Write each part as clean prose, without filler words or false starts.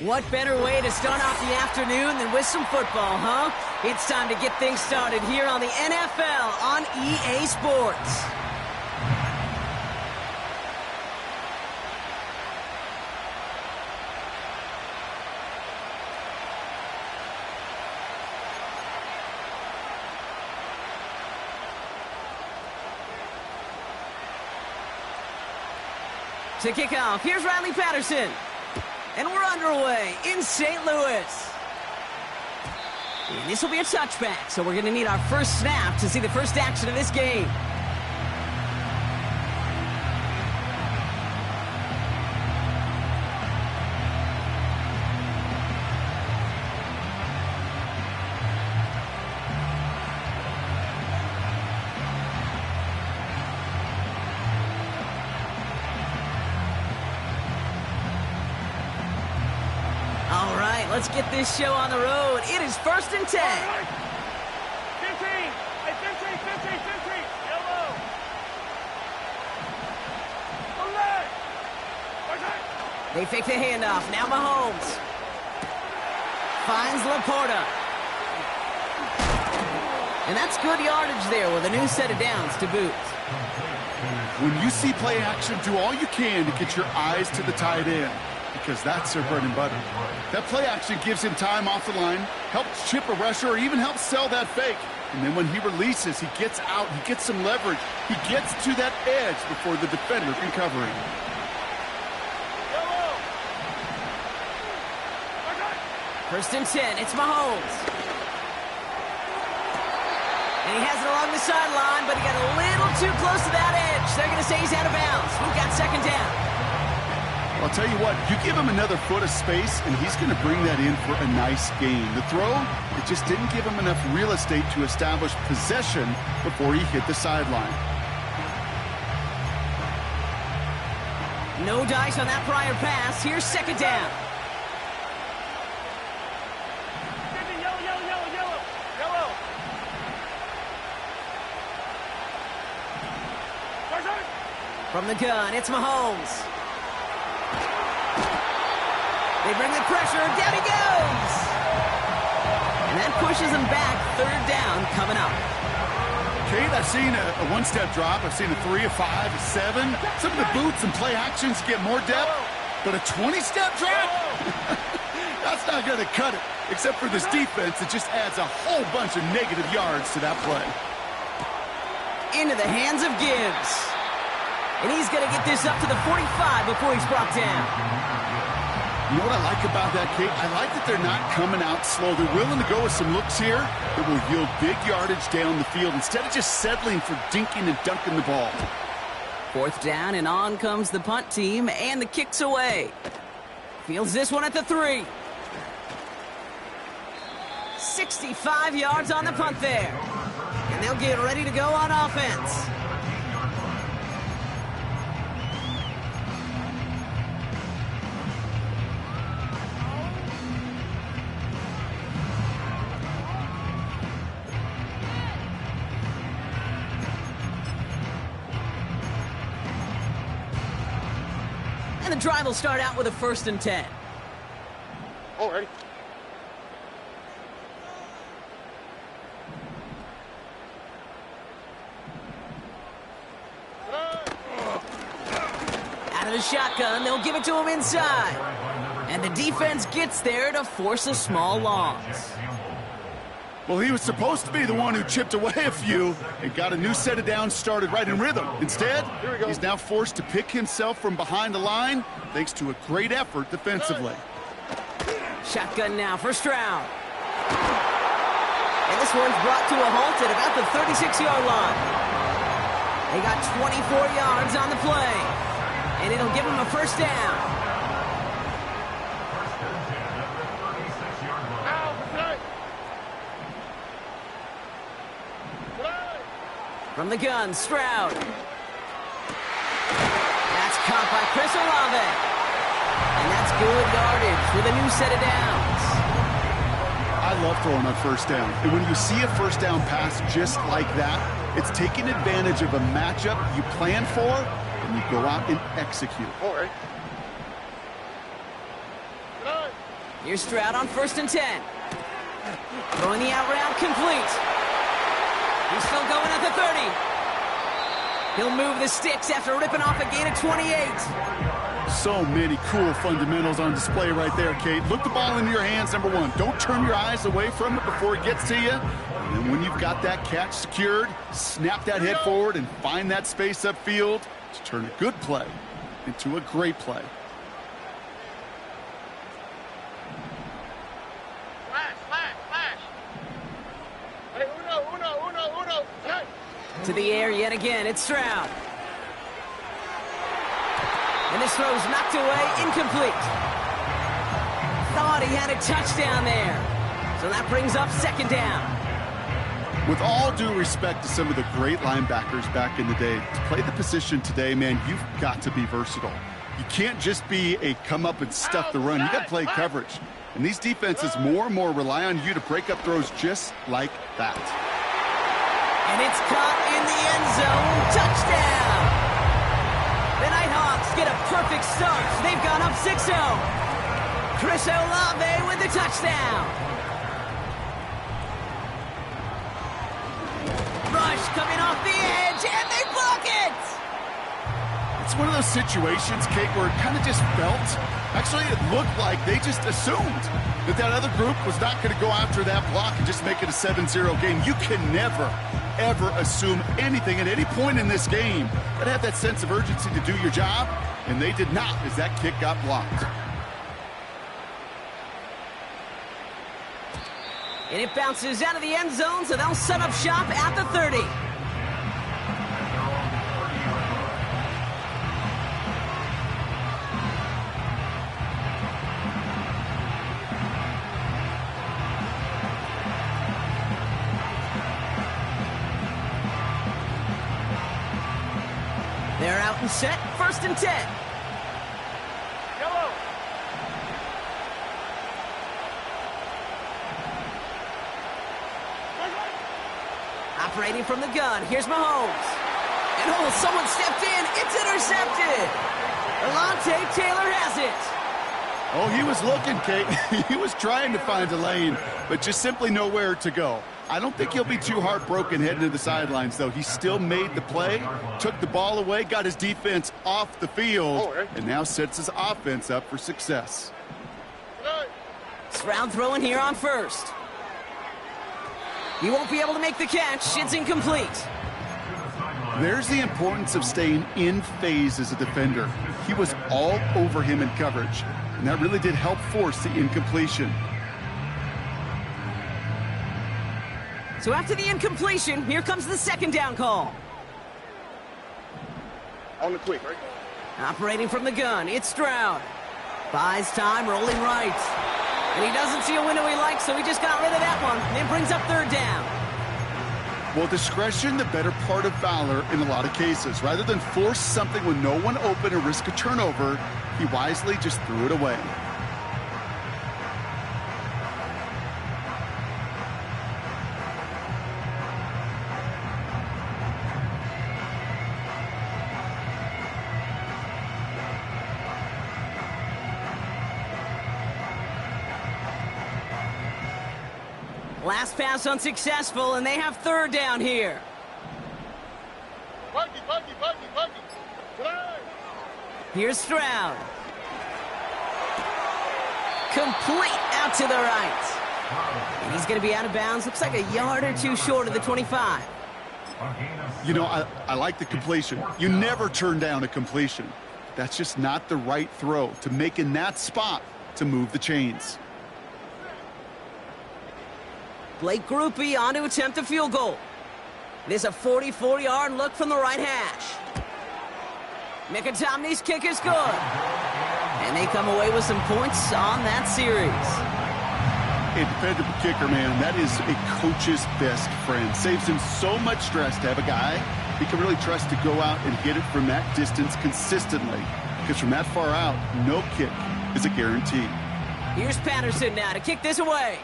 What better way to start off the afternoon than with some football, huh? It's time to get things started here on the NFL on EA Sports. To kick off, here's Riley Patterson. And we're underway in St. Louis. And this will be a touchback, so we're going to need our first snap to see the first action of this game. Let's get this show on the road. It is 1st and 10. 15. Hey, 15. Yellow. They fake the handoff. Now Mahomes finds Laporta. And that's good yardage there with a new set of downs to boot. When you see play action, do all you can to get your eyes to the tight end, because that's their bread and butter. That play action gives him time off the line, helps chip a rusher, or even helps sell that fake. And then when he releases, he gets out, he gets some leverage. He gets to that edge before the defender can cover him. First and 10, it's Mahomes. And he has it along the sideline, but he got a little too close to that edge. They're going to say he's out of bounds. We've got 2nd down. I'll tell you what, you give him another foot of space, and he's going to bring that in for a nice gain. The throw, it just didn't give him enough real estate to establish possession before he hit the sideline. No dice on that prior pass. Here's 2nd down. From the gun, it's Mahomes. They bring the pressure. Down he goes. And that pushes him back. 3rd down coming up. Kate, I've seen a one-step drop. I've seen a 3, a 5, a 7. Some of the boots and play actions get more depth. But a 20-step drop? That's not going to cut it. Except for this defense, it just adds a whole bunch of negative yards to that play. Into the hands of Gibbs. And he's going to get this up to the 45 before he's brought down. You know what I like about that, Kate? I like that they're not coming out slow. They're willing to go with some looks here that will yield big yardage down the field instead of just settling for dinking and dunking the ball. 4th down, and on comes the punt team, and the kick's away. Fields this one at the 3. 65 yards on the punt there. And they'll get ready to go on offense. The drive will start out with a 1st and 10. Already. Out of the shotgun, they'll give it to him inside. And the defense gets there to force a small loss. Well, he was supposed to be the one who chipped away a few and got a new set of downs started right in rhythm. Instead, he's now forced to pick himself from behind the line thanks to a great effort defensively. Shotgun now for Stroud. And this one's brought to a halt at about the 36-yard line. They got 24 yards on the play. And it'll give him a 1st down. From the gun, Stroud. That's caught by Chris Olave. And that's good yardage with a new set of downs. I love throwing on 1st down. And when you see a 1st down pass just like that, it's taking advantage of a matchup you plan for, and you go out and execute. All right. Here's Stroud on 1st and 10. Throwing the out route complete. He's still going at the 30. He'll move the sticks after ripping off a gain of 28. So many cool fundamentals on display right there, Kate. Look the ball into your hands, number one. Don't turn your eyes away from it before it gets to you. And then when you've got that catch secured, snap that head forward and find that space upfield to turn a good play into a great play. To the air yet again, it's Stroud. And this throw's knocked away, incomplete. Thought he had a touchdown there. So that brings up 2nd down. With all due respect to some of the great linebackers back in the day, to play the position today, man, you've got to be versatile. You can't just be a come up and stuff the run. You got to play coverage. And these defenses more and more rely on you to break up throws just like that. And it's caught in the end zone. Touchdown! The Nighthawks get a perfect start. They've gone up 6-0. Chris Olave with the touchdown. Rush coming off the edge, and they block it! It's one of those situations, Kate, where it kind of just felt, actually it looked like they just assumed that other group was not going to go after that block and just make it a 7-0 game. You can never, ever assume anything at any point in this game. But have that sense of urgency to do your job, and they did not as that kick got blocked. And it bounces out of the end zone, so they'll set up shop at the 30. They're out and set, 1st and 10. Yellow. Operating from the gun, here's Mahomes. And oh, someone stepped in, it's intercepted. Alontae Taylor has it. Oh, he was looking, Kate. He was trying to find a lane, but just simply nowhere to go. I don't think he'll be too heartbroken heading to the sidelines, though. He still made the play, took the ball away, got his defense off the field, and now sets his offense up for success. Stroud throwing here on 1st. He won't be able to make the catch. It's incomplete. There's the importance of staying in phase as a defender. He was all over him in coverage, and that really did help force the incompletion. So after the incompletion, here comes the 2nd down call. On the quick, right? Operating from the gun, it's Stroud. Buys time, rolling right. And he doesn't see a window he likes, so he just got rid of that one. And brings up 3rd down. Well, discretion, the better part of valor in a lot of cases. Rather than force something with no one open or risk a turnover, he wisely just threw it away. Last pass unsuccessful, and they have 3rd down here. Buggy. Here's Stroud. Complete out to the right. And he's going to be out of bounds. Looks like a yard or two short of the 25. You know, I like the completion. You never turn down a completion. That's just not the right throw to make in that spot to move the chains. Blake Grupe on to attempt a field goal. It is a 44-yard look from the right hash. Mickey kick is good. And they come away with some points on that series. A dependable kicker, man, that is a coach's best friend. Saves him so much stress to have a guy he can really trust to go out and hit it from that distance consistently. Because from that far out, no kick is a guarantee. Here's Patterson now to kick this away.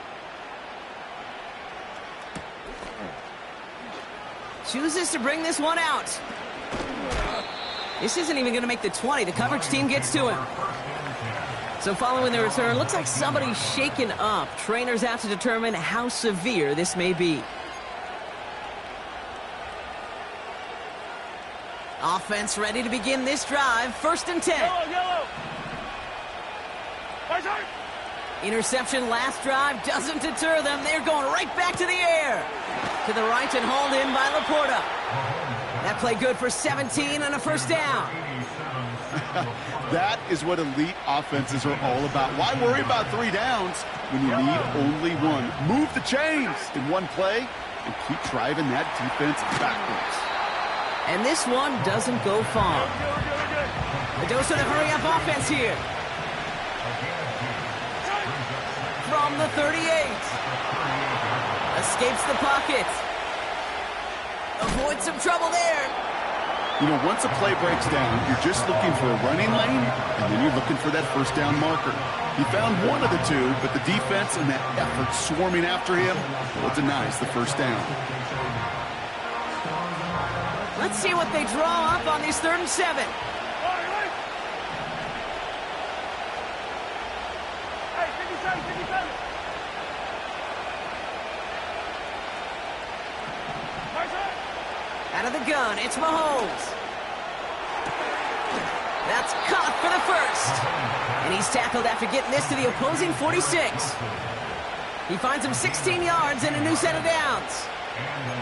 Chooses to bring this one out. This isn't even going to make the 20. The coverage team gets to him. So following the return, looks like somebody's shaken up. Trainers out to determine how severe this may be. Offense ready to begin this drive. 1st and 10. Yellow. Interception last drive doesn't deter them. They're going right back to the air. To the right and hauled in by Laporta. That play good for 17 and a 1st down. That is what elite offenses are all about. Why worry about 3 downs when you need only 1? Move the chains in one play and keep driving that defense backwards. And this one doesn't go far. The dose of the hurry-up offense here. From the 38. Escapes the pocket. Avoids some trouble there. You know, once a play breaks down, you're just looking for a running lane, and then you're looking for that 1st down marker. He found one of the two, but the defense and that effort swarming after him, well, denies the 1st down. Let's see what they draw up on these 3rd and 7. Out of the gun, it's Mahomes. That's caught for the 1st. And he's tackled after getting this to the opposing 46. He finds him 16 yards and a new set of downs.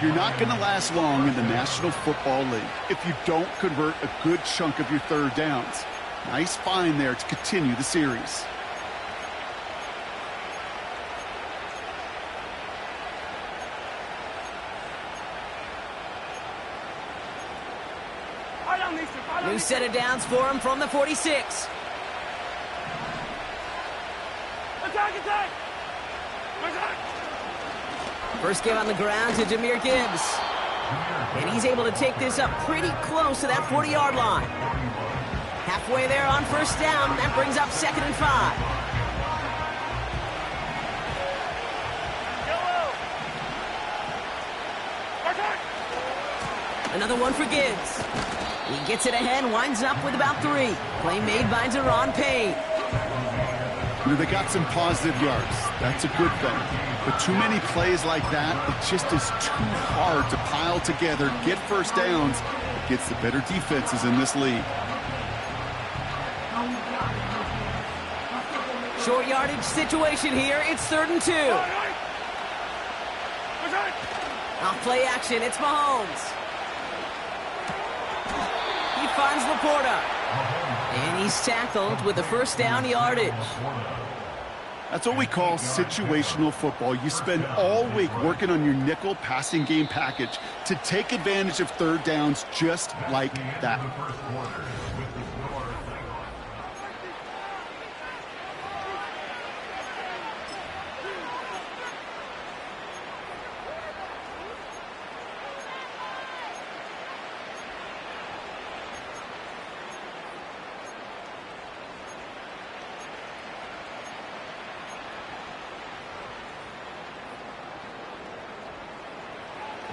You're not going to last long in the National Football League if you don't convert a good chunk of your 3rd downs. Nice find there to continue the series. New set of downs for him from the 46. Attack! 1st give on the ground to Jahmyr Gibbs. And he's able to take this up pretty close to that 40-yard line. Halfway there on 1st down. That brings up 2nd and 5. Another one for Gibbs. He gets it ahead, winds up with about 3. Play made by Daron Payne. You know, they got some positive yards. That's a good thing. But too many plays like that, it just is too hard to pile together, get 1st downs against the better defenses in this league. Short yardage situation here. It's 3rd and 2. Off play action, it's Mahomes. He finds Laporta. And he's tackled with the 1st down yardage. That's what we call situational football. You spend all week working on your nickel passing game package to take advantage of 3rd downs just like that.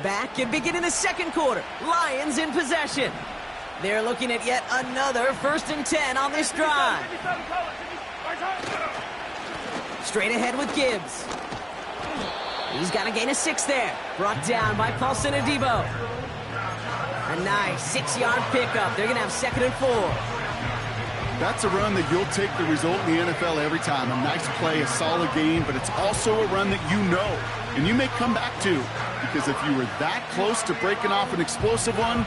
Back and beginning the 2nd quarter. Lions in possession. They're looking at yet another 1st and 10 on this drive. Straight ahead with Gibbs. He's got a gain of 6 there. Brought down by Paulson Adebo. A nice 6-yard pickup. They're going to have 2nd and 4. That's a run that you'll take the result in the NFL every time. A nice play, a solid game, but it's also a run that you know and you may come back to, because if you were that close to breaking off an explosive one,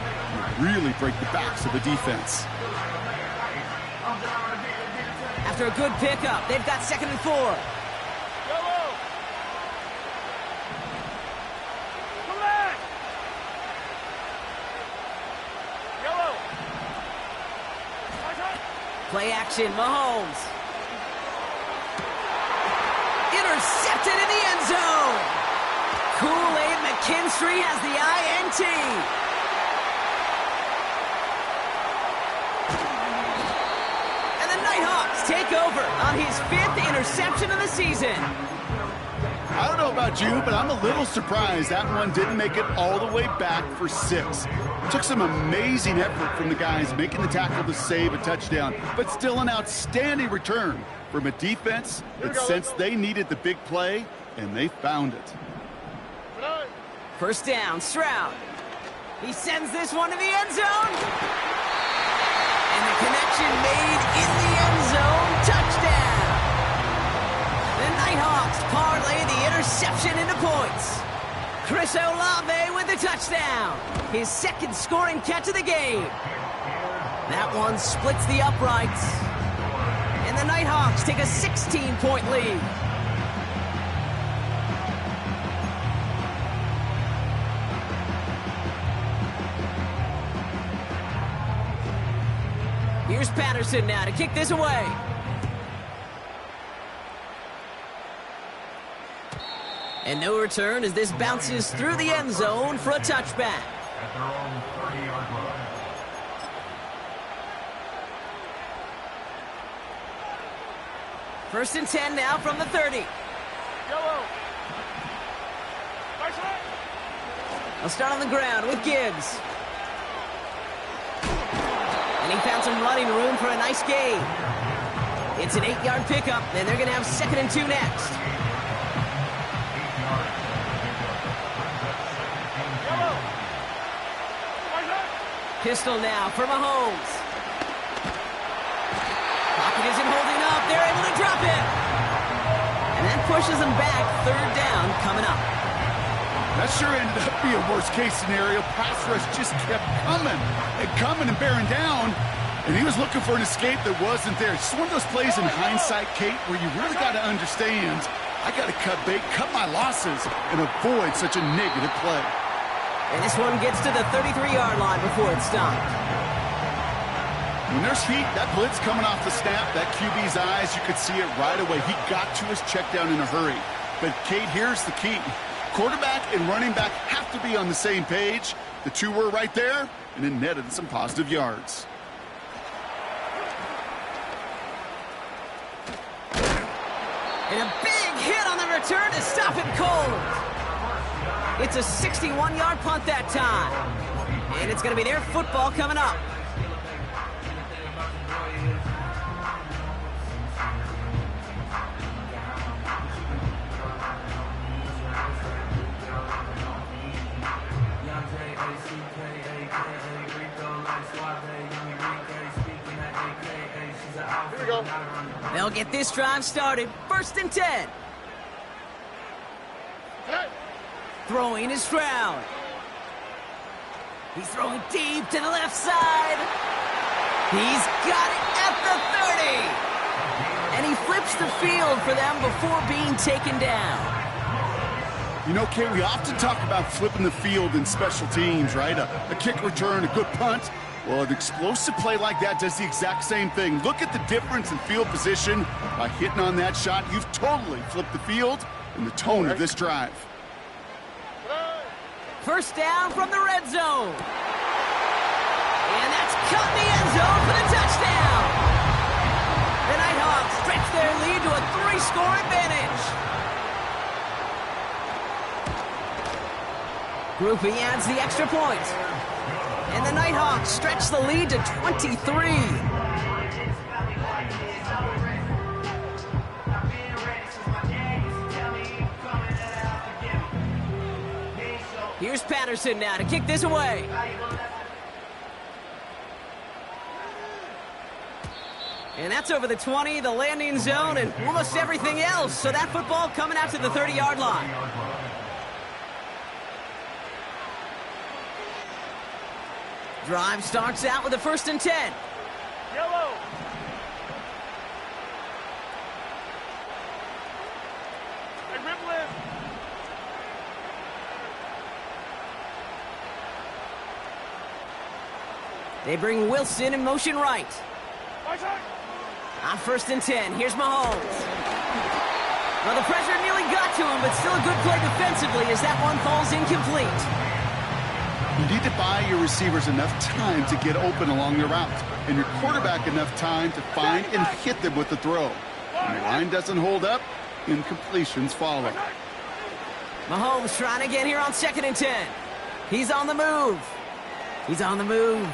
you really break the backs of the defense. After a good pickup, they've got 2nd and 4. Yellow. Come back. Yellow. Play action, Mahomes. Intercepted in the end zone. Kool-Aid McKinstry has the INT. And the Nighthawks take over on his 5th interception of the season. I don't know about you, but I'm a little surprised that one didn't make it all the way back for 6. Took some amazing effort from the guys making the tackle to save a touchdown, but still an outstanding return from a defense that sensed they needed the big play, and they found it. First down, Stroud. He sends this one to the end zone. And the connection made in the end zone. Touchdown. The Nighthawks parlay the interception into points. Chris Olave with the touchdown. His second scoring catch of the game. That one splits the uprights. And the Nighthawks take a 16-point lead. Here's Patterson now to kick this away. And no return as this bounces through the end zone for a touchback. At their own 30-yard line. First and 10 now from the 30. Yellow. Nice hit. They'll start on the ground with Gibbs. And he found some running room for a nice gain. It's an 8-yard pickup, and they're going to have 2nd and 2 next. Yellow. Nice hit. Pistol now for Mahomes. Pocket isn't holding up. They're able to drop it. And that pushes them back. 3rd down coming up. That sure ended up being a worst-case scenario. Pass rush just kept coming and bearing down, and he was looking for an escape that wasn't there. It's one of those plays in hindsight, Kate, where you really got to understand, I got to cut bait, cut my losses, and avoid such a negative play. And this one gets to the 33-yard line before it's stopped. When there's heat, that blitz coming off the snap, that QB's eyes, you could see it right away. He got to his check down in a hurry. But, Kate, here's the key. Quarterback and running back have to be on the same page. The two were right there, and it netted some positive yards. And a big hit on the return to stop it cold. It's a 61-yard punt that time. And it's going to be their football coming up. Here we go. They'll get this drive started. 1st and 10. Hey. Throwing is Stroud. He's throwing deep to the left side. He's got it at the 30. And he flips the field for them before being taken down. You know, Kate, we often talk about flipping the field in special teams, right? A kick return, a good punt. Well, an explosive play like that does the exact same thing. Look at the difference in field position. By hitting on that shot, you've totally flipped the field and the tone of this drive. First down from the red zone. And that's caught in the end zone for the touchdown. The Nighthawks stretch their lead to a 3-score advantage. Groupie adds the extra point. And the Nighthawks stretch the lead to 23. Here's Patterson now to kick this away. And that's over the 20, the landing zone, and almost everything else. So that football coming out to the 30-yard line. Drive starts out with a 1st and 10. Yellow. Hey, Ripley. They bring Wilson in motion right. Nice hit. On 1st and 10, here's Mahomes. Well, the pressure nearly got to him, but still a good play defensively as that one falls incomplete. You need to buy your receivers enough time to get open along the route, and your quarterback enough time to find and hit them with the throw. When the line doesn't hold up, incompletions follow. Mahomes trying again here on 2nd and 10. He's on the move. He's on the move.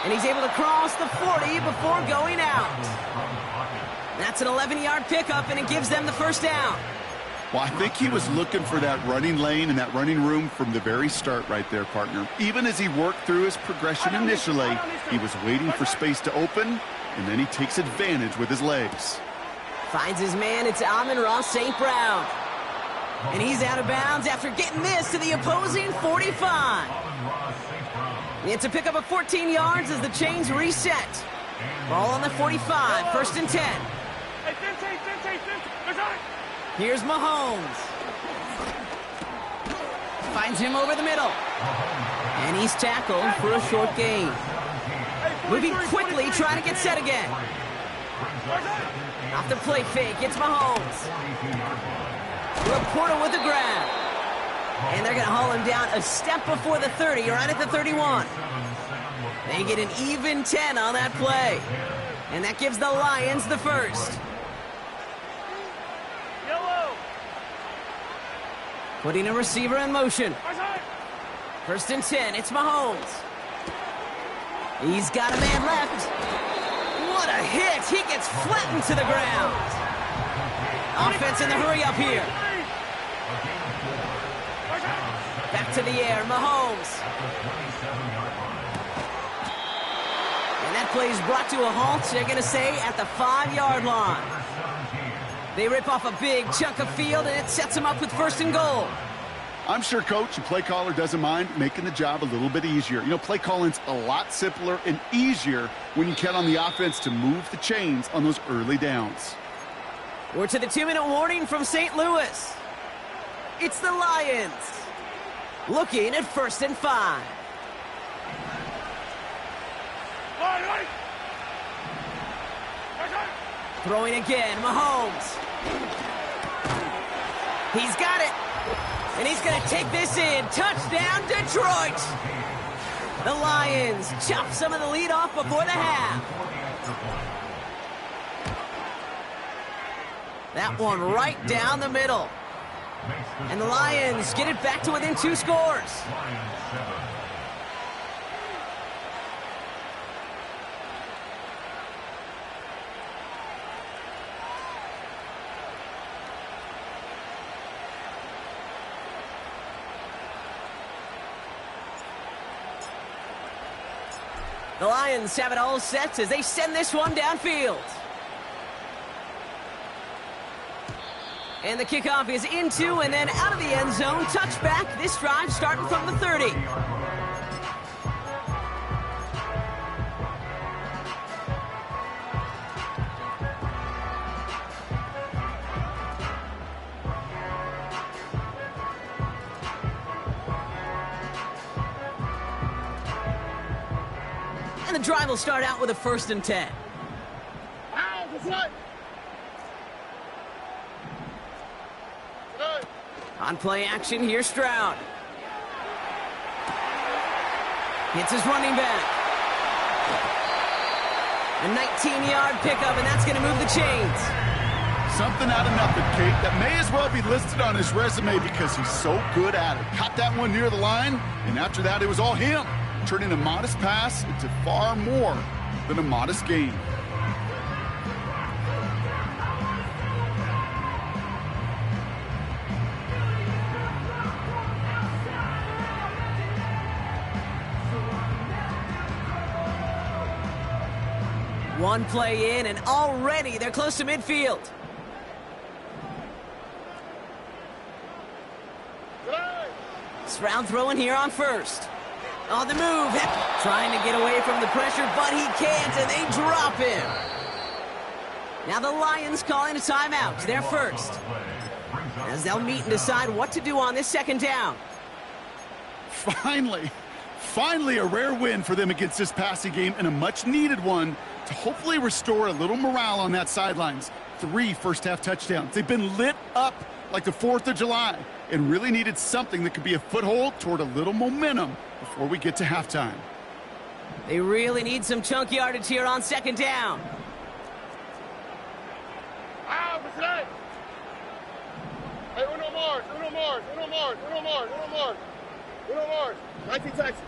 And he's able to cross the 40 before going out. That's an 11-yard pickup, and it gives them the first down. Well, I think he was looking for that running lane and that running room from the very start right there, partner. Even as he worked through his progression initially, he was waiting for space to open, and then he takes advantage with his legs. Finds his man, it's Amon-Ra St. Brown. And he's out of bounds after getting this to the opposing 45. It's a pickup of 14 yards as the chains reset. Ball on the 45, first and 10. Hey, Cincy, there's on it. Here's Mahomes. Finds him over the middle. And he's tackled for a short gain. Moving quickly, trying to get set again. Off the play fake, it's Mahomes. Laporta with the grab. And they're going to haul him down a step before the 30, right at the 31. They get an even 10 on that play. And that gives the Lions the first. Yellow. Putting a receiver in motion. First and 10, it's Mahomes. He's got a man left. What a hit! He gets flattened to the ground. Offense in the hurry up here. Back to the air, Mahomes. And that play is brought to a halt, they're going to say, at the 5-yard line. They rip off a big chunk of field, and it sets them up with first and goal. I'm sure coach and play caller doesn't mind making the job a little bit easier. You know, play calling's a lot simpler and easier when you count on the offense to move the chains on those early downs. We're to the 2-minute warning from St. Louis. It's the Lions. Looking at first and 5. Throwing again, Mahomes. He's got it. And he's going to take this in. Touchdown, Detroit. The Lions chop some of the lead off before the half. That one right down the middle. And the Lions get it back to within 2 scores. The Lions have it all set as they send this one downfield. And the kickoff is into and then out of the end zone. Touchback. This drive starting from the 30. And the drive will start out with a first and 10. On play action, here's Stroud. Hits his running back. A 19-yard pickup, and that's going to move the chains. Something out of nothing, Kate. That may as well be listed on his resume because he's so good at it. Caught that one near the line, and after that, it was all him, turning a modest pass into far more than a modest gain. One play in, and already they're close to midfield. Stroud throwing here on first. On the move, trying to get away from the pressure, but he can't, and they drop him. Now the Lions calling a timeout. They're first, as they'll meet and decide what to do on this second down. Finally a rare win for them against this passing game, and a much-needed one to hopefully restore a little morale on that sidelines. 3 first-half touchdowns. They've been lit up like the 4th of July and really needed something that could be a foothold toward a little momentum before we get to halftime. They really need some chunk yardage here on second down. Hey, uno more. 19 Texas.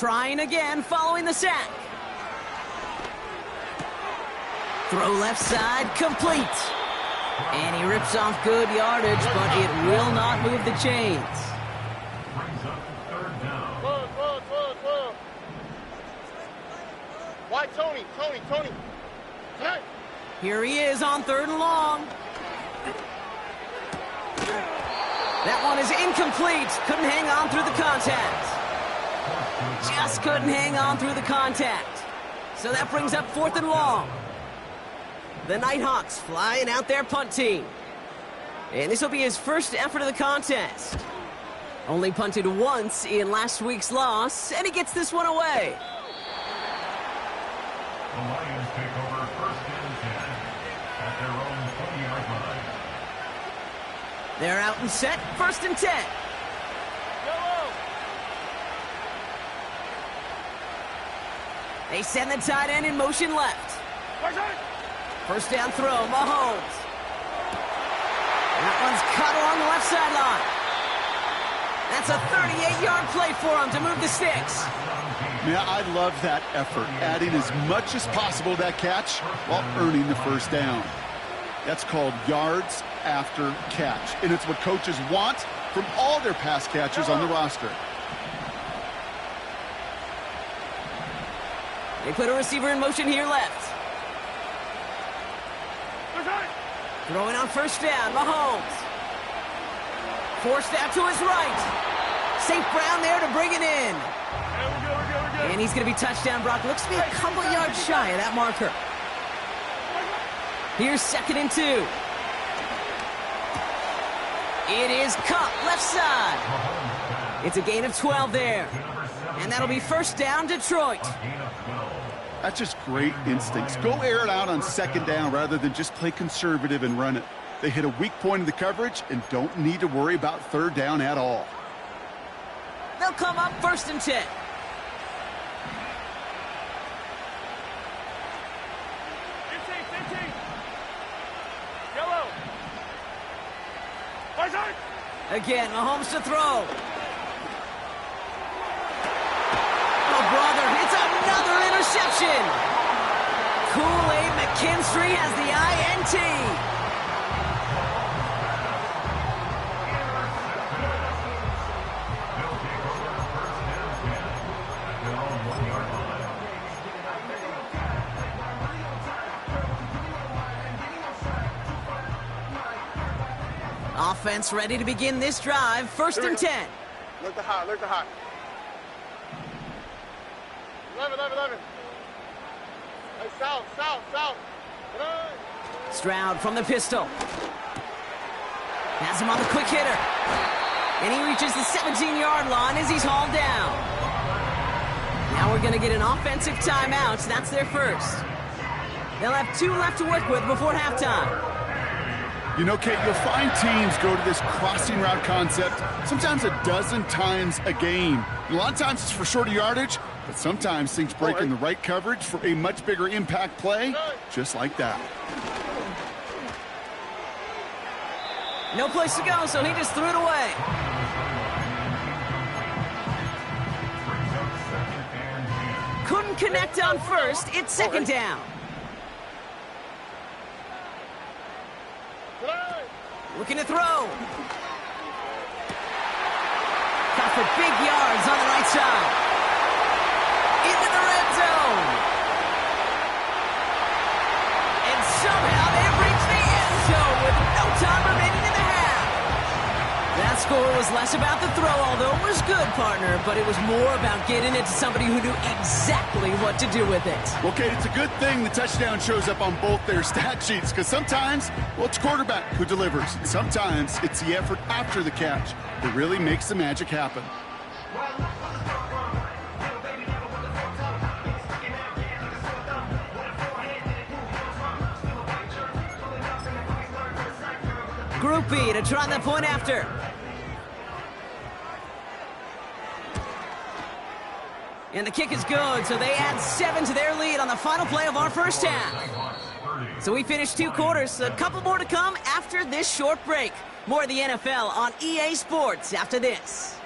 Trying again following the sack. Throw left side, complete. And he rips off good yardage, but it will not move the chains. Brings up third down. Whoa. Why, Tony? Hey! Here he is on 3rd and long. That one is incomplete. Couldn't hang on through the contact. Just couldn't hang on through the contact. So that brings up 4th and long. The Nighthawks flying out their punt team. And this will be his first effort of the contest. Only punted once in last week's loss, and he gets this one away. The Lions take over 1st and 10 at their own 20-yard line. They're out and set, 1st and 10. They send the tight end in motion left. First down throw, Mahomes. That one's cut along the left sideline. That's a 38-yard play for him to move the sticks. Man, I love that effort, adding as much as possible to that catch while earning the first down. That's called yards after catch, and it's what coaches want from all their pass catchers on the roster. They put a receiver in motion here left. Throwing on first down, Mahomes. Forced out to his right. St. Brown there to bring it in. We're good. And he's going to be touchdown, Brock. Looks to be a couple yards shy of that marker. Here's 2nd and 2. It is cut left side. It's a gain of 12 there. And that'll be first down, Detroit. That's just great instincts. Go air it out on 2nd down rather than just play conservative and run it. They hit a weak point in the coverage and don't need to worry about 3rd down at all. They'll come up 1st and 10. Yellow. Again, Mahomes to throw. Oh, brother, it's another interception. Kool-Aid McKinstry has the INT. Offense ready to begin this drive. 1st and 10. Look the hot. 11. Hey, south. Stroud from the pistol. Has him on the quick hitter. And he reaches the 17-yard line as he's hauled down. Now we're going to get an offensive timeout. That's their first. They'll have 2 left to work with before halftime. You know, Kate, you'll find teams go to this crossing route concept sometimes a dozen times a game. And a lot of times it's for shorter yardage, but sometimes things break in the right coverage for a much bigger impact play, just like that. No place to go, so he just threw it away. Couldn't connect on first. It's 2nd down. Looking to throw. Got for big yards on the right side. Into the red zone. And somehow they've reached the end zone with no time remaining in the half. That score was less about the throw, although it was good, partner, but it was more about getting it to somebody who knew exactly what to do with it. Well, Kate, it's a good thing the touchdown shows up on both their stat sheets, because sometimes, well, it's quarterback who delivers. And sometimes it's the effort after the catch that really makes the magic happen. Group B to try the point after. And the kick is good, so they add 7 to their lead on the final play of our first half. So we finished 2 quarters, a couple more to come after this short break. More of the NFL on EA Sports after this.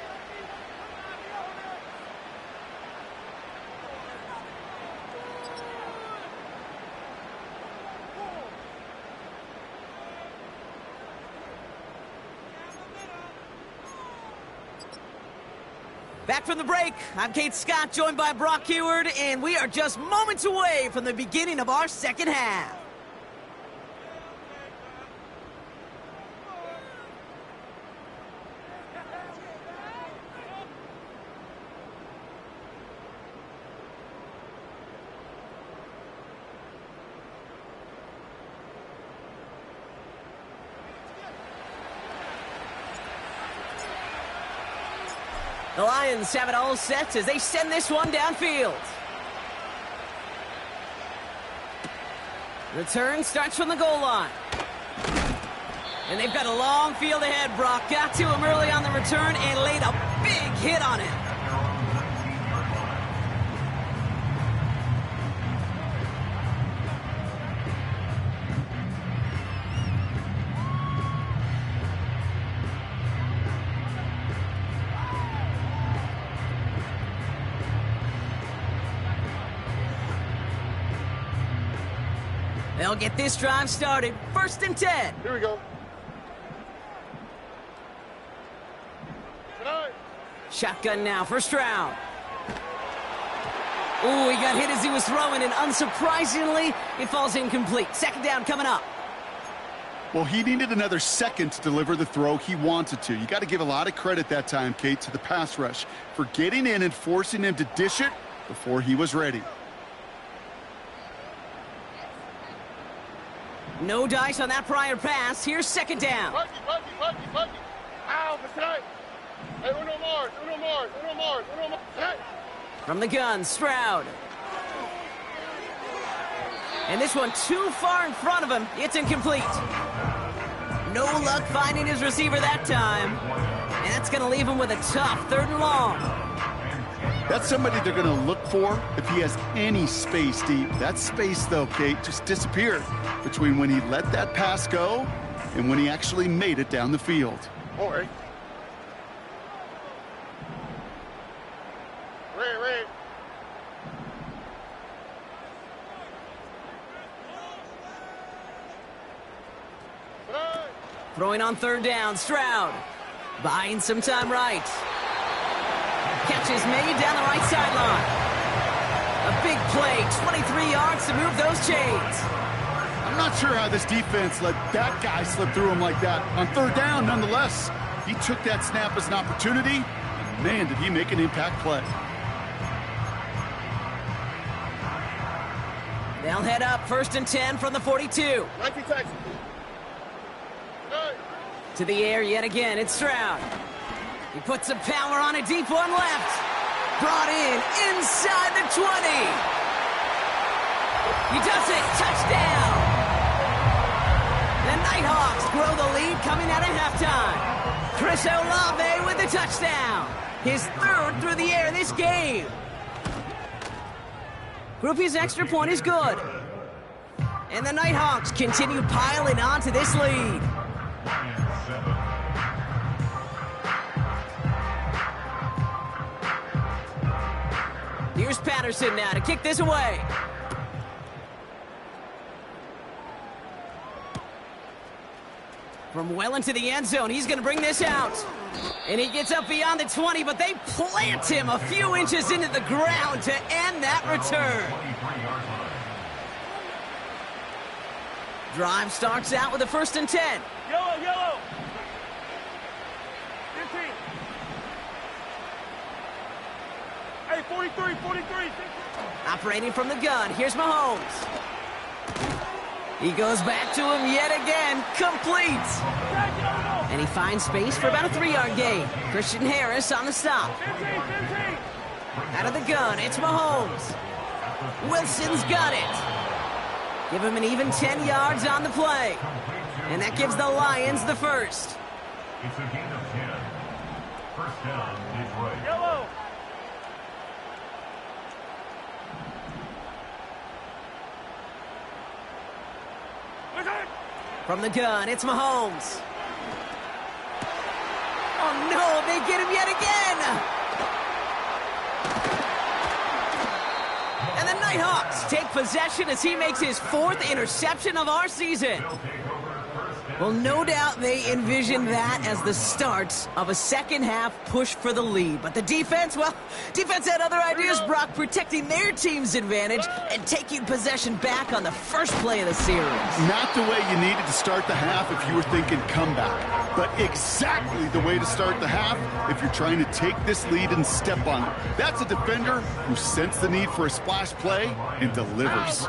Back from the break, I'm Kate Scott, joined by Brock Heward, and we are just moments away from the beginning of our second half. The Lions have it all set as they send this one downfield. Return starts from the goal line. And they've got a long field ahead, Brock. Got to him early on the return and laid a big hit on him. They'll get this drive started. 1st and 10. Here we go. Tonight. Shotgun now, first round. Ooh, he got hit as he was throwing, and unsurprisingly, it falls incomplete. 2nd down coming up. Well, he needed another second to deliver the throw he wanted to. You got to give a lot of credit that time, Kate, to the pass rush for getting in and forcing him to dish it before he was ready. No dice on that prior pass. Here's 2nd down. Lucky. Ow, for tonight. Hey, uno more. Tonight. From the gun, Stroud. And this one too far in front of him. It's incomplete. No luck finding his receiver that time. And that's going to leave him with a tough 3rd and long. That's somebody they're going to look for if he has any space deep. That space, though, Kate, just disappeared between when he let that pass go and when he actually made it down the field. All right. Red. Tonight. Throwing on 3rd down, Stroud. Buying some time right. Catch is made down the right sideline. A big play, 23 yards to move those chains. I'm not sure how this defense let that guy slip through him like that. On 3rd down, nonetheless, he took that snap as an opportunity, and man, did he make an impact play. They'll head up 1st and 10 from the 42. 90 Texas. Tonight. To the air yet again, it's Stroud. He puts some power on a deep one left. Brought in inside the 20. He does it. Touchdown. The Nighthawks grow the lead coming out of halftime. Chris Olave with the touchdown. His 3rd through the air this game. Groupie's extra point is good. And the Nighthawks continue piling on to this lead. Here's Patterson now to kick this away. From well into the end zone, he's going to bring this out. And he gets up beyond the 20, but they plant him a few inches into the ground to end that return. Drive starts out with a 1st and 10. Yellow. 15. Hey, 43. Operating from the gun, here's Mahomes. He goes back to him yet again, complete. And he finds space for about a 3-yard gain. Christian Harris on the stop. 15. Out of the gun, it's Mahomes. Wilson's got it. Give him an even 10 yards on the play. And that gives the Lions the first. It's a gain of 10. 1st down, Detroit. Yellow. From the gun, it's Mahomes. Oh no, they get him yet again! And the Nighthawks take possession as he makes his 4th interception of our season. They'll take over 1st Well, no doubt they envisioned that as the start of a second-half push for the lead. But the defense, well, defense had other ideas, Brock, protecting their team's advantage and taking possession back on the first play of the series. Not the way you needed to start the half if you were thinking comeback, but exactly the way to start the half if you're trying to take this lead and step on it. That's a defender who sensed the need for a splash play and delivers.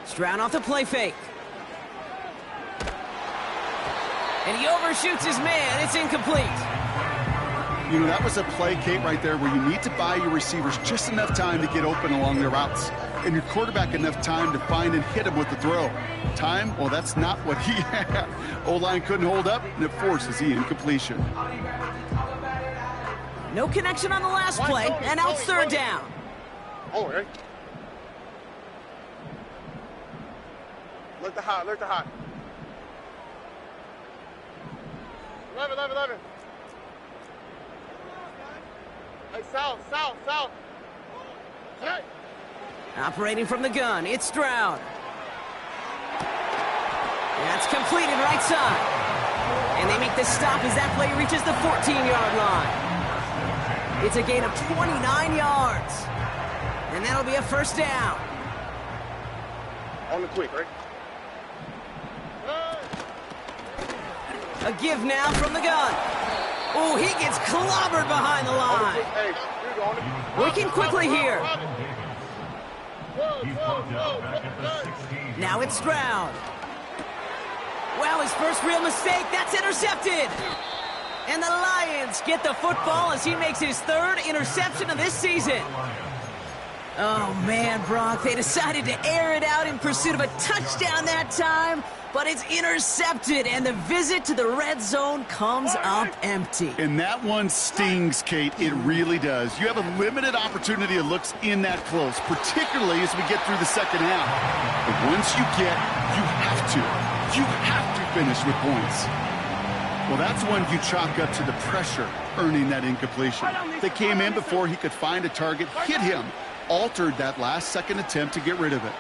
Stroud off the play fake. And he overshoots his man. It's incomplete. You know, that was a play, Kate, right there where you need to buy your receivers just enough time to get open along their routes. And your quarterback enough time to find and hit him with the throw. Time? Well, that's not what he had. O-line couldn't hold up, and it forces the incompletion. No connection on the last play, and now it's third down. Oh, right. Look the hot, look the hot. 11. Hey, south. Hey. Operating from the gun, it's Stroud. That's completed right side. And they make the stop as that play reaches the 14-yard line. It's a gain of 29 yards. And that'll be a first down. On the quick, right? A give now from the gun. Oh, he gets clobbered behind the line. Hey, Working quickly here. He's plugged out back at the 16. Now it's Stroud. Well, his first real mistake. That's intercepted. And the Lions get the football as he makes his third interception of this season. Oh, man, Brock, they decided to air it out in pursuit of a touchdown that time, but it's intercepted, and the visit to the red zone comes up empty. And that one stings, Kate. It really does. You have a limited opportunity of looks in that close, particularly as we get through the second half. But once you have to finish with points. Well, that's one you chalk up to the pressure earning that incompletion. They came in before he could find a target, hit him, altered that last-second attempt to get rid of it.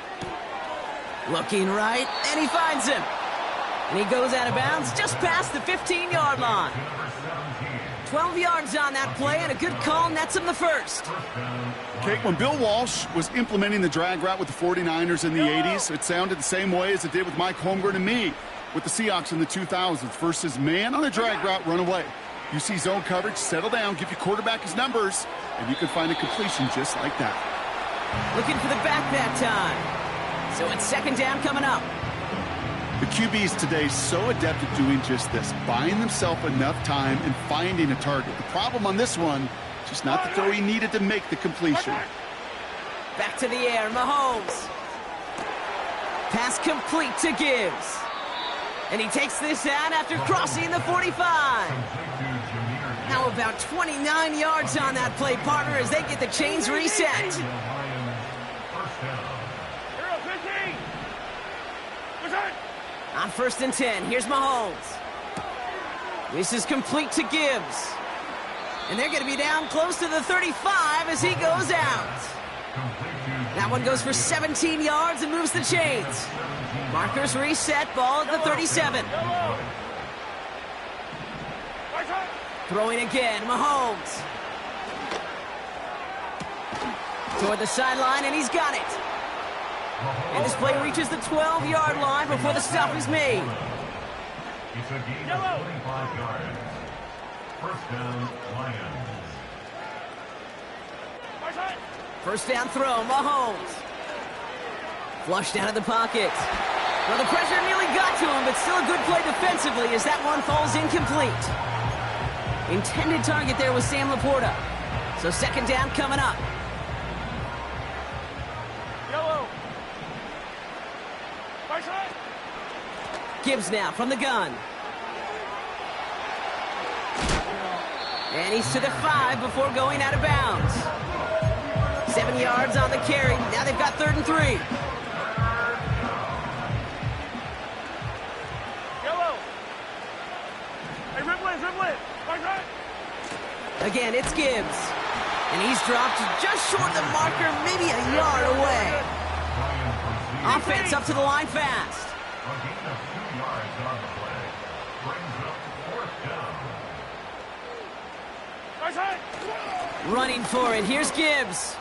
Looking right, and he finds him. And he goes out of bounds just past the 15-yard line. 12 yards on that play, and a good call nets him the first. Kate, when Bill Walsh was implementing the drag route with the 49ers in the 80s, it sounded the same way as it did with Mike Holmgren and me with the Seahawks in the 2000s. Versus man on a drag route, run away. You see zone coverage, settle down, give your quarterback his numbers, and you can find a completion just like that. Looking for the back that time. So it's second down coming up. The QBs today so adept at doing just this, buying themselves enough time and finding a target. The problem on this one, just not the throw he needed to make the completion. Back to the air, Mahomes. Pass complete to Gibbs. And he takes this out after crossing the 45. Now about 29 yards on that play, partner, as they get the chains reset. On 1st and 10, here's Mahomes. This is complete to Gibbs. And they're going to be down close to the 35 as he goes out. That one goes for 17 yards and moves the chains. Markers reset, ball at the 37. Throwing again, Mahomes. Toward the sideline, and he's got it. And this play reaches the 12-yard line before the stop is made. It's a gain of 25 yards. First down, Lions. First down throw, Mahomes. Flushed out of the pocket. Well, the pressure nearly got to him, but still a good play defensively as that one falls incomplete. Intended target there was Sam Laporta. So second down coming up. Gibbs now from the gun. And he's to the 5 before going out of bounds. 7 yards on the carry. Now they've got 3rd and 3. Again, it's Gibbs. And he's dropped just short of the marker, maybe a yard away. Offense up to the line fast. A gain of 2 yards on the play. Brings up 4th down. Running for it. Here's Gibbs.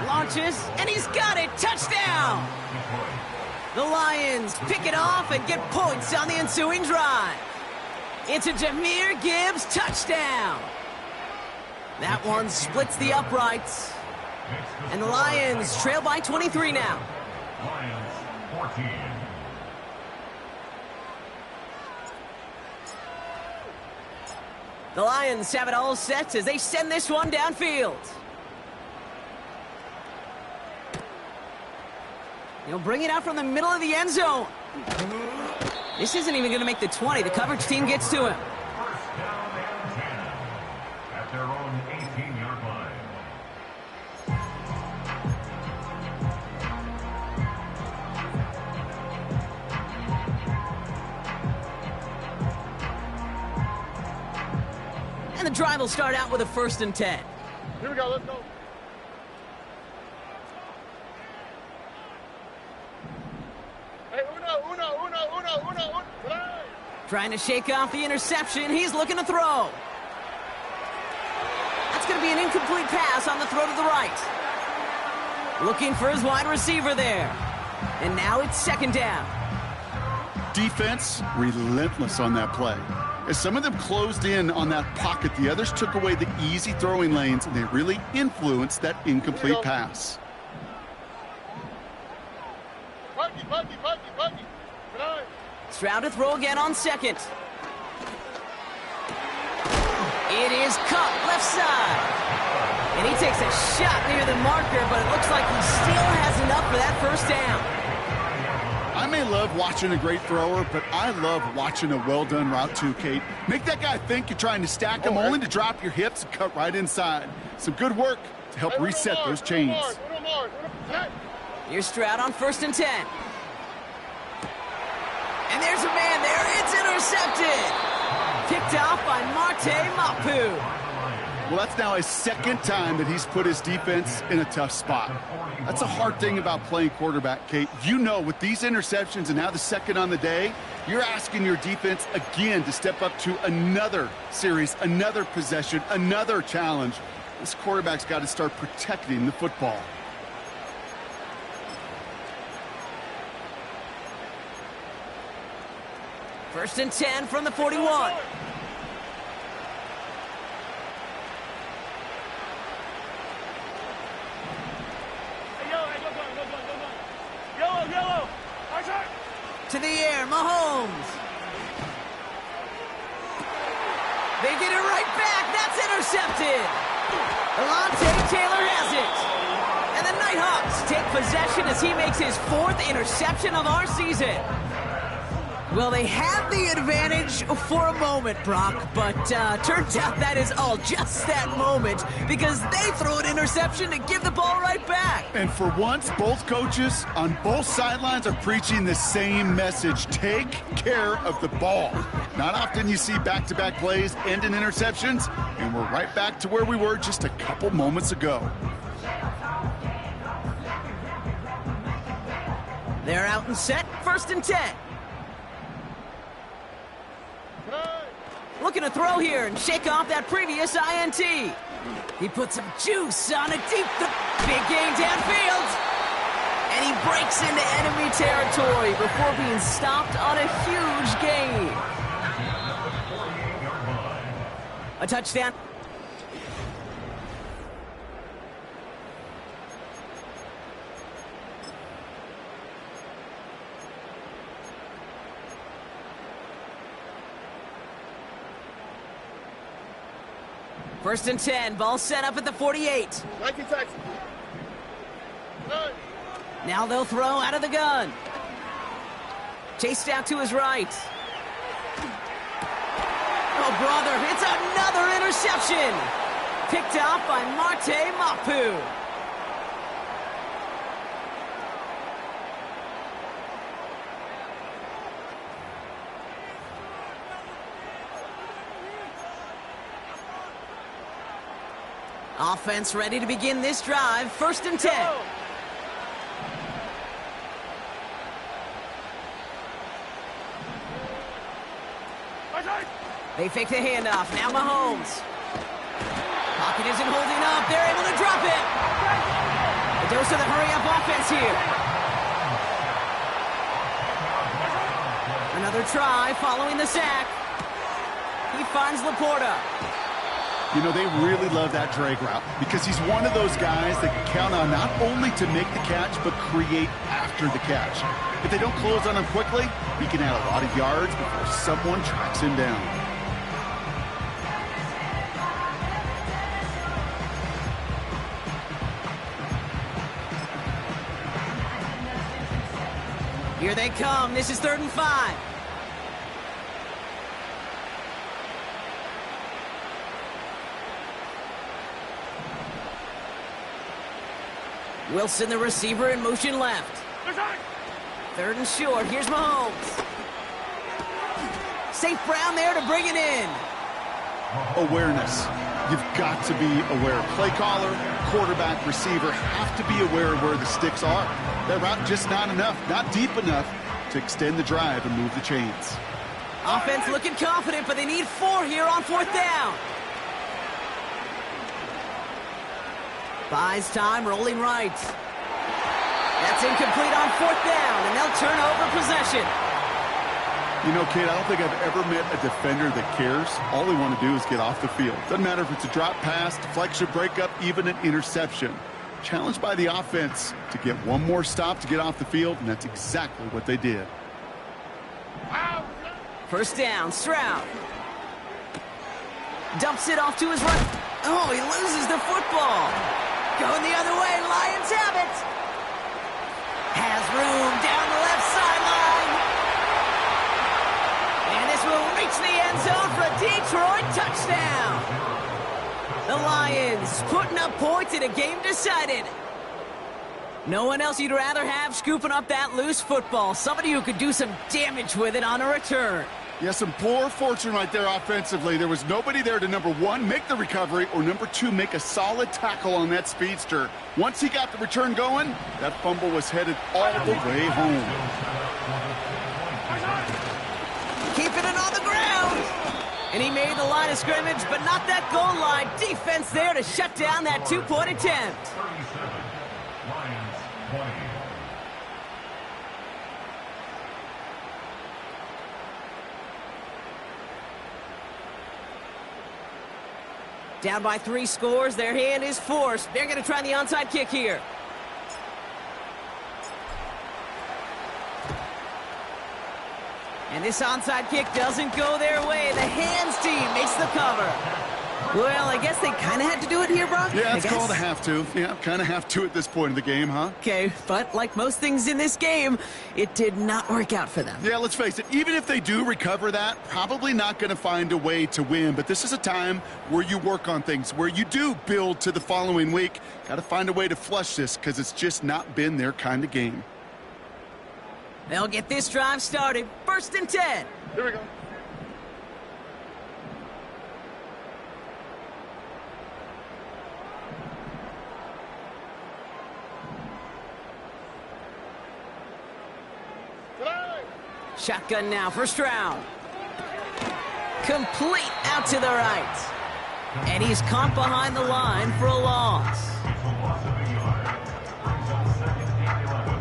Launches, and he's got it. Touchdown! The Lions pick it off and get points on the ensuing drive. It's a Jahmyr Gibbs touchdown. That one splits the uprights. And the Lions trail by 23 now. Lions 14. The Lions have it all set as they send this one downfield. He'll bring it out from the middle of the end zone. This isn't even going to make the 20. The coverage team gets to him. First down and 10 at their own 18-yard line. And the drive will start out with a 1st and 10. Here we go, let's go. Hey, uno. Trying to shake off the interception. He's looking to throw. That's going to be an incomplete pass on the throw to the right. Looking for his wide receiver there. And now it's 2nd down. Defense relentless on that play. As some of them closed in on that pocket, the others took away the easy throwing lanes, and they really influenced that incomplete pass. Buggy. Stroud to throw again on 2nd. It is caught left side. And he takes a shot near the marker, but it looks like he still has enough for that 1st down. I may love watching a great thrower, but I love watching a well-done route too, Kate. Make that guy think you're trying to stack him, only to drop your hips and cut right inside. Some good work to help reset those chains. Here's Stroud on 1st and 10. And there's a man there. It's intercepted. Picked off by Marte Mapu. Well, that's now his 2nd time that he's put his defense in a tough spot. That's a hard thing about playing quarterback, Kate. You know, with these interceptions and now the 2nd on the day, you're asking your defense again to step up to another series, another possession, another challenge. This quarterback's got to start protecting the football. First and 10 from the 41. To the air, Mahomes. They get it right back. That's intercepted. Alontae Taylor has it. And the Nighthawks take possession as he makes his 4th interception of our season. Well, they had the advantage for a moment, Brock, but turns out that is all just that moment because they throw an interception to give the ball right back. And for once, both coaches on both sidelines are preaching the same message. Take care of the ball. Not often you see back-to-back plays end in interceptions, and we're right back to where we were just a couple moments ago. They're out and set, 1st and 10. Looking to throw here and shake off that previous INT. He puts some juice on a big gain downfield. And he breaks into enemy territory before being stopped on a huge gain. A touchdown. First and 10, ball set up at the 48. Now they'll throw out of the gun. Chased out to his right. Oh, brother, it's another interception. Picked off by Marte Mapu. Offense ready to begin this drive. 1st and 10. They fake the handoff. Now Mahomes. Pocket isn't holding up. They're able to drop it. A dose of the hurry-up offense here. Another try following the sack. He finds Laporta. You know, they really love that drag route because he's one of those guys that can count on not only to make the catch, but create after the catch. If they don't close on him quickly, he can add a lot of yards before someone tracks him down. Here they come. This is 3rd and 5. Wilson, the receiver, in motion left. 3rd and short. Here's Mahomes. St. Brown there to bring it in. Awareness. You've got to be aware. Play caller, quarterback, receiver have to be aware of where the sticks are. That route just not enough, not deep enough to extend the drive and move the chains. Offense looking confident, but they need 4 here on 4th down. Buys time, rolling right. That's incomplete on 4th down, and they'll turn over possession. You know, kid, I don't think I've ever met a defender that cares. All they want to do is get off the field. Doesn't matter if it's a drop pass, deflection, breakup, even an interception. Challenged by the offense to get one more stop to get off the field, and that's exactly what they did. 1st down, Stroud. Dumps it off to his right. Oh, he loses the football. Going the other way, Lions have it. Has room down the left sideline. And this will reach the end zone for a Detroit touchdown. The Lions putting up points in a game decided. No one else you'd rather have scooping up that loose football. Somebody who could do some damage with it on a return. Yeah, some poor fortune right there offensively. There was nobody there to, number 1, make the recovery, or number 2, make a solid tackle on that speedster. Once he got the return going, that fumble was headed all the way home. Keeping it on the ground. And he made the line of scrimmage, but not that goal line. Defense there to shut down that 2-point attempt. 37, Lions 20. Down by 3 scores, their hand is forced. They're going to try the onside kick here. And this onside kick doesn't go their way. The hands team makes the cover. Well, I guess they kind of had to do it here, Brock. Yeah, it's called a have to. Yeah, kind of have to at this point in the game, huh? Okay, but like most things in this game, it did not work out for them. Yeah, let's face it, even if they do recover that, probably not going to find a way to win. But this is a time where you work on things, where you do build to the following week. Got to find a way to flush this because it's just not been their kind of game. They'll get this drive started. 1st and 10. Here we go. Shotgun now for Stroud. Complete out to the right. And he's caught behind the line for a loss. It's a loss of a yard. Brings up 2nd and 11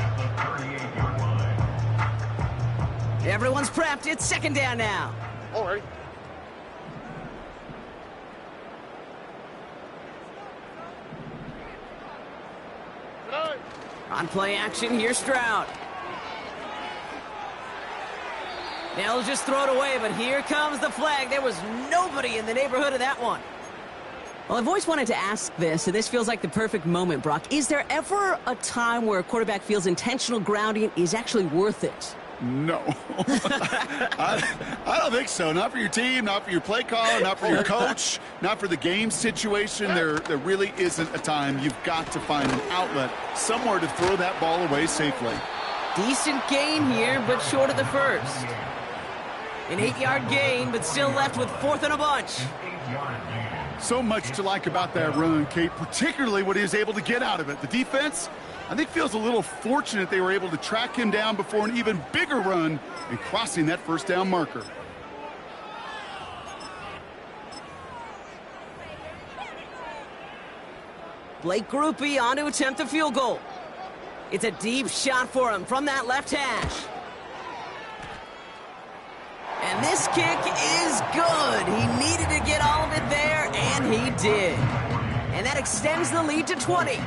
at the 38-yard line. Everyone's prepped. It's 2nd down now. All right. On play action, here's Stroud. They'll just throw it away, but here comes the flag. There was nobody in the neighborhood of that one. Well, I've always wanted to ask this, and this feels like the perfect moment, Brock. Is there ever a time where a quarterback feels intentional grounding is actually worth it? No. I don't think so. Not for your team, not for your play caller, not for your coach, not for the game situation. There really isn't a time. You've got to find an outlet, somewhere to throw that ball away safely. Decent gain here, but short of the first. An 8-yard gain, but still left with 4th and a bunch. So much to like about that run, Kate, particularly what he was able to get out of it. The defense, I think, feels a little fortunate they were able to track him down before an even bigger run and crossing that first down marker. Blake Grupe on to attempt the field goal. It's a deep shot for him from that left hash. And this kick is good. He needed to get all of it there, and he did. And that extends the lead to 20.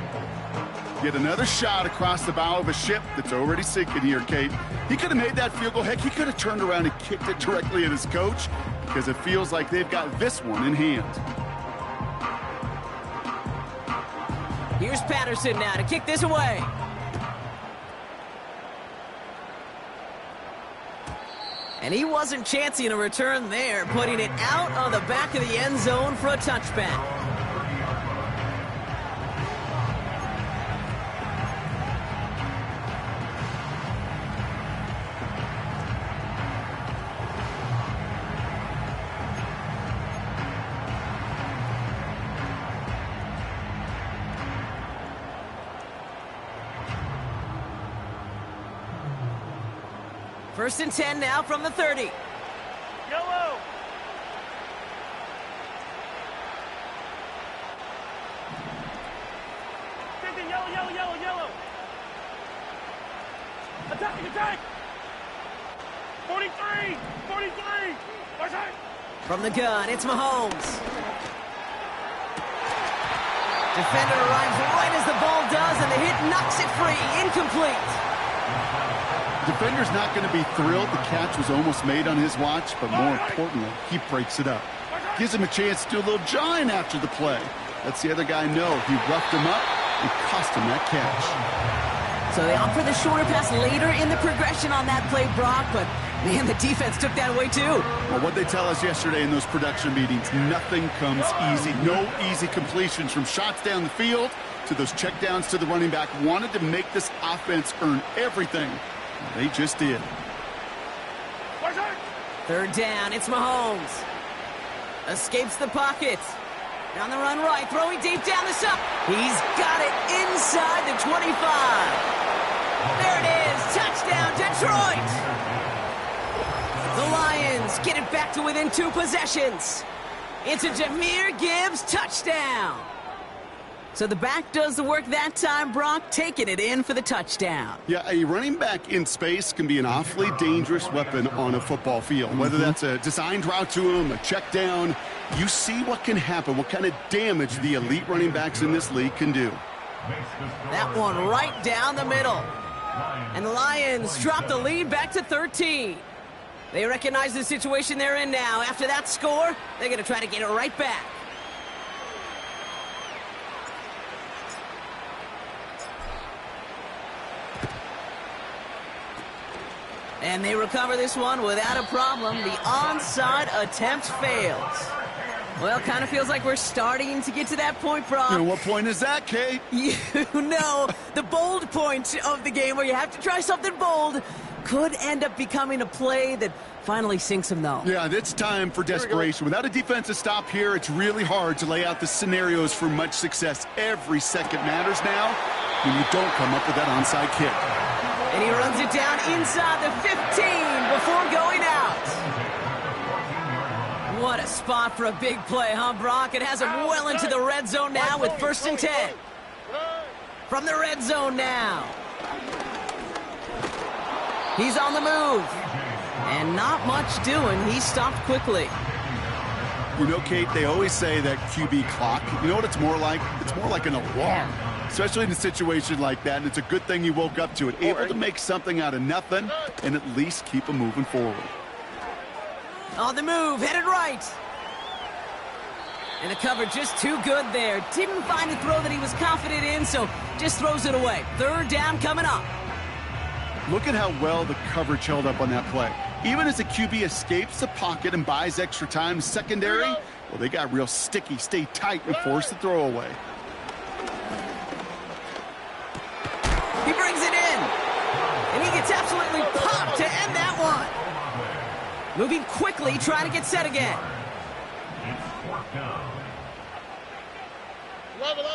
Get another shot across the bow of a ship that's already sinking here, Kate. He could have made that field goal. Heck, he could have turned around and kicked it directly at his coach because it feels like they've got this one in hand. Here's Patterson now to kick this away. And he wasn't chancing a return there, putting it out of the back of the end zone for a touchback. First and 10 now from the 30. Yellow. Yellow. Attack. 43. Attack. From the gun, it's Mahomes. Defender arrives right as the ball does, and the hit knocks it free. Incomplete. Defender's not going to be thrilled the catch was almost made on his watch, but more importantly, he breaks it up. Gives him a chance to do a little jawing after the play. Lets the other guy know he roughed him up and cost him that catch. So they opt for the shorter pass later in the progression on that play, Brock, but man, the defense took that away too. Well, what they tell us yesterday in those production meetings, nothing comes easy. No easy completions from shots down the field to those checkdowns to the running back. Wanted to make this offense earn everything. They just did. Third down, it's Mahomes. Escapes the pocket. Down the run right, throwing deep down the side. He's got it inside the 25. There it is, touchdown Detroit. The Lions get it back to within 2 possessions. It's a Jahmyr Gibbs touchdown. So the back does the work that time, Brock, taking it in for the touchdown. Yeah, a running back in space can be an awfully dangerous weapon on a football field. Whether that's a designed route to him, a check down, you see what can happen, what kind of damage the elite running backs in this league can do. That one right down the middle. And the Lions drop the lead back to 13. They recognize the situation they're in now. After that score, they're going to try to get it right back. And they recover this one without a problem. The onside attempt fails. Well, kind of feels like we're starting to get to that point, Brock. And what point is that, Kate? You know, the bold point of the game where you have to try something bold could end up becoming a play that finally sinks him, though. Yeah, it's time for desperation. Without a defensive stop here, it's really hard to lay out the scenarios for much success. Every second matters now when you don't come up with that onside kick. And he runs it down inside the 15 before going out. What a spot for a big play, huh, Brock? It has him well into the red zone now with first and 10. From the red zone now. He's on the move. And not much doing. He stopped quickly. You know, Kate, they always say that QB clock, you know what it's more like? It's more like an alarm, especially in a situation like that, and it's a good thing you woke up to it. Able to make something out of nothing and at least keep them moving forward. On the move, headed right. And the cover just too good there. Didn't find the throw that he was confident in, so just throws it away. Third down coming up. Look at how well the coverage held up on that play. Even as the QB escapes the pocket and buys extra time, secondary, well, they got real sticky, stay tight, and force the throw away. He brings it in. And he gets absolutely popped to end that one. Moving quickly, trying to get set again. 11.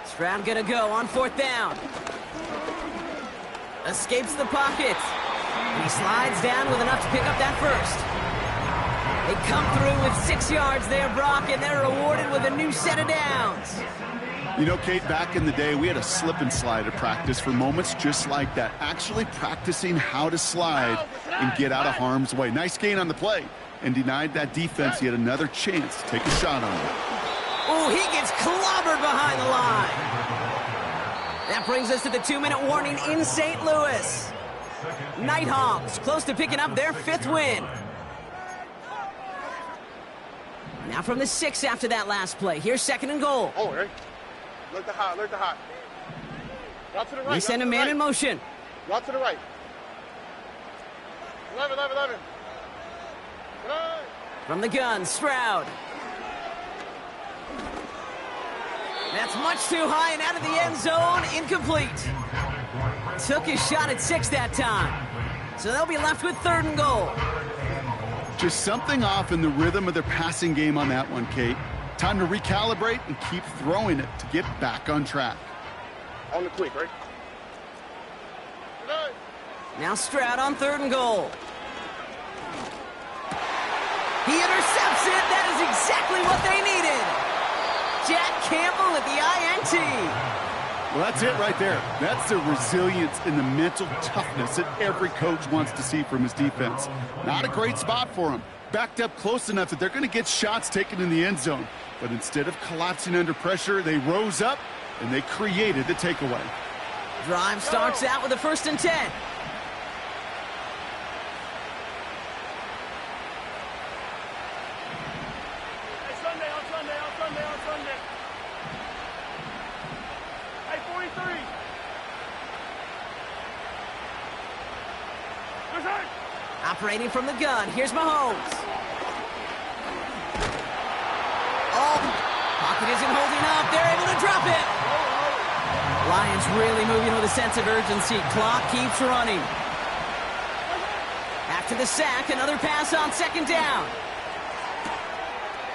Stroud gonna go on 4th down. Escapes the pocket. And he slides down with enough to pick up that first. They come through with 6 yards there, Brock, and they're rewarded with a new set of downs. You know, Kate, back in the day, we had a slip and slide at practice for moments just like that. Actually practicing how to slide and get out of harm's way. Nice gain on the play, and denied that defense yet another chance to take a shot on it. Oh, he gets clobbered behind the line. That brings us to the 2-minute warning in St. Louis. Nighthawks close to picking up their 5th win. Now from the 6 after that last play. Here's 2nd and goal. Oh, right. Look the hot. Out to the right. They send a man in motion. Out to the right. 11. From the gun, Stroud. That's much too high and out of the end zone. Incomplete. Took his shot at 6 that time. So they'll be left with 3rd and goal. Just something off in the rhythm of their passing game on that one, Kate. Time to recalibrate and keep throwing it to get back on track. On the quick, right? Now Stroud on 3rd and goal. He intercepts it. That is exactly what they needed. Jack Campbell at the INT. Well, that's it right there. That's the resilience and the mental toughness that every coach wants to see from his defense. Not a great spot for him. Backed up close enough that they're going to get shots taken in the end zone. But instead of collapsing under pressure, they rose up and they created the takeaway. Drive starts out with a 1st and 10. Sunday. Hey, 43. Operating from the gun, here's Mahomes. Oh, pocket isn't holding up. They're able to drop it. Lions really moving with a sense of urgency. Clock keeps running. After the sack, another pass on 2nd down.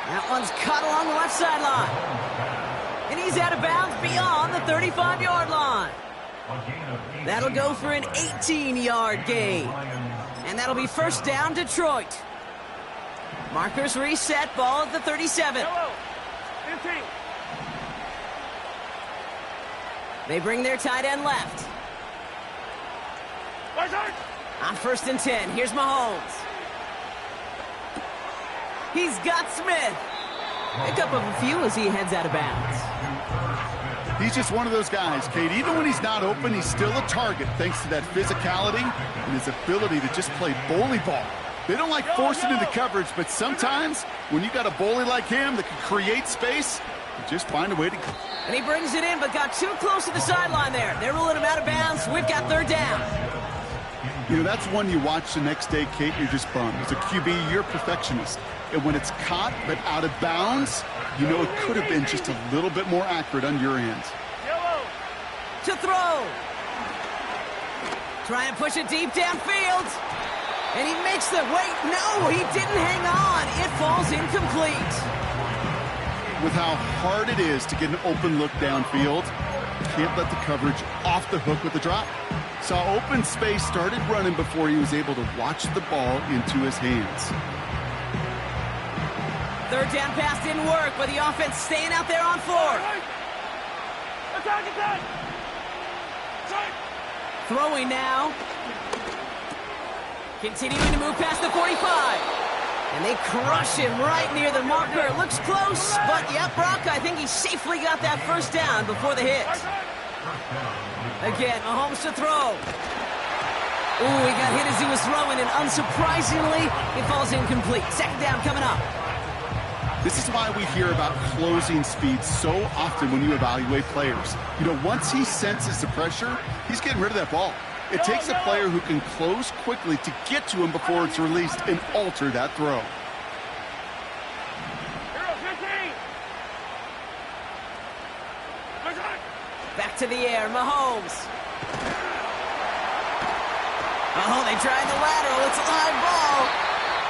That one's cut along the left sideline. And he's out of bounds beyond the 35-yard line. That'll go for an 18-yard gain. And that'll be 1st down, Detroit. Markers reset, ball at the 37. They bring their tight end left. On 1st and 10, here's Mahomes. He's got Smith. Pick up of a few as he heads out of bounds. He's just one of those guys, Kate. Even when he's not open, he's still a target thanks to that physicality and his ability to just play bully ball. They don't like forcing into coverage, but sometimes when you got a bully like him that can create space, you just find a way to... And he brings it in, but got too close to the sideline there. They're ruling him out of bounds. We've got 3rd down. You know, that's one you watch the next day, Kate, you're just bummed. As a QB, you're a perfectionist. And when it's caught but out of bounds, you know it could have been just a little bit more accurate on your end. To throw. Trying to push it deep downfield. And he makes the... Wait, no, he didn't hang on. It falls incomplete. With how hard it is to get an open look downfield, can't let the coverage off the hook with the drop. Saw open space, started running before he was able to watch the ball into his hands. 3rd down pass didn't work, but the offense staying out there on 4. Attack! Throwing now. Continuing to move past the 45. And they crush him right near the marker. Looks close, but yep, Brock, I think he safely got that 1st down before the hit. Again, Mahomes to throw. Ooh, he got hit as he was throwing, and unsurprisingly, it falls incomplete. 2nd down coming up. This is why we hear about closing speed so often when you evaluate players. You know, once he senses the pressure, he's getting rid of that ball. It takes a player who can close quickly to get to him before it's released and alter that throw. Back to the air, Mahomes. Oh, they tried the lateral. It's a live ball.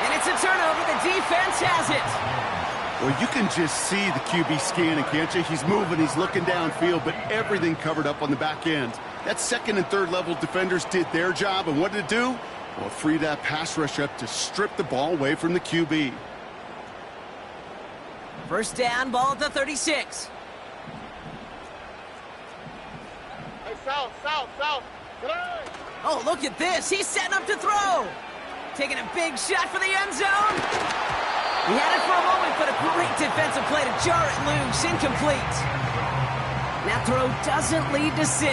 And it's a turnover. The defense has it. Well, you can just see the QB scanning, can't you? He's moving, he's looking downfield, but everything covered up on the back end. That second and third level defenders did their job, and what did it do? Well, free that pass rush up to strip the ball away from the QB. First down, ball at the 36. Hey, south. Get on. Oh, look at this. He's setting up to throw. Taking a big shot for the end zone. He had it for a moment, but a great defensive play to jar it loose. Incomplete. That throw doesn't lead to 6.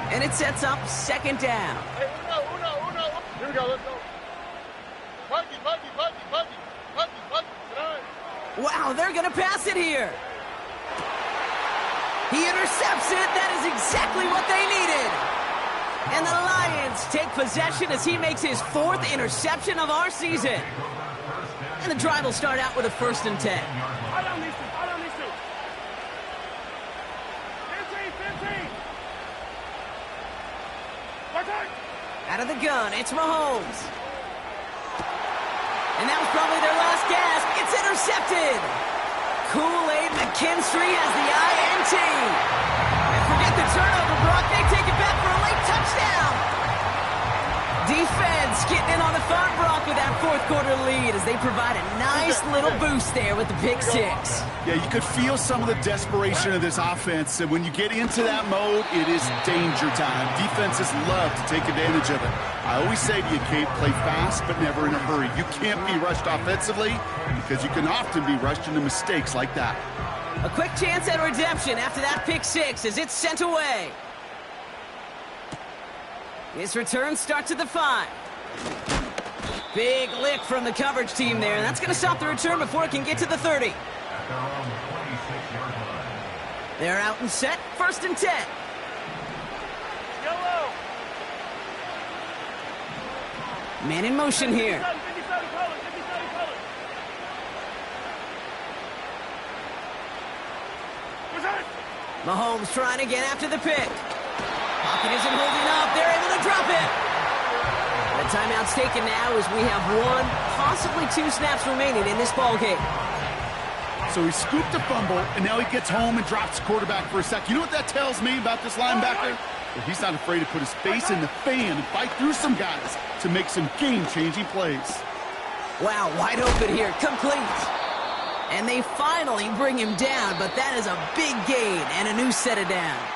And it sets up second down. Hey, uno. Here we go, let's go. Buggy. Get on. Wow, they're going to pass it here. He intercepts it. That is exactly what they needed. And the Lions take possession as he makes his 4th interception of our season. And the drive will start out with a 1st and 10. I don't need to. 15. Out of the gun, it's Mahomes. And that was probably their last gasp. It's intercepted. Kool-Aid McKinstry has the INT. And forget the turnover, Brock. They take it back for a late touchdown. Defense getting in on the farm, Brock, with that 4th quarter lead as they provide a nice little boost there with the pick 6. Yeah, you could feel some of the desperation of this offense, and when you get into that mode, it is danger time. Defenses love to take advantage of it. I always say to you, Kate, play fast but never in a hurry. You can't be rushed offensively because you can often be rushed into mistakes like that. A quick chance at redemption after that pick 6 as it's sent away. His return starts at the 5. Big lick from the coverage team there. That's going to stop the return before it can get to the 30. They're out and set. 1st and 10. Yellow. Man in motion here. 57 colors. Mahomes trying again after the pick. Pocket isn't holding up. They're able to drop it. The timeout's taken now as we have 1, possibly 2 snaps remaining in this ballgame. So he scooped a fumble, and now he gets home and drops the quarterback for a sec. You know what that tells me about this linebacker? Well, he's not afraid to put his face in the fan and fight through some guys to make some game-changing plays. Wow, wide open here. Complete. And they finally bring him down, but that is a big gain and a new set of downs.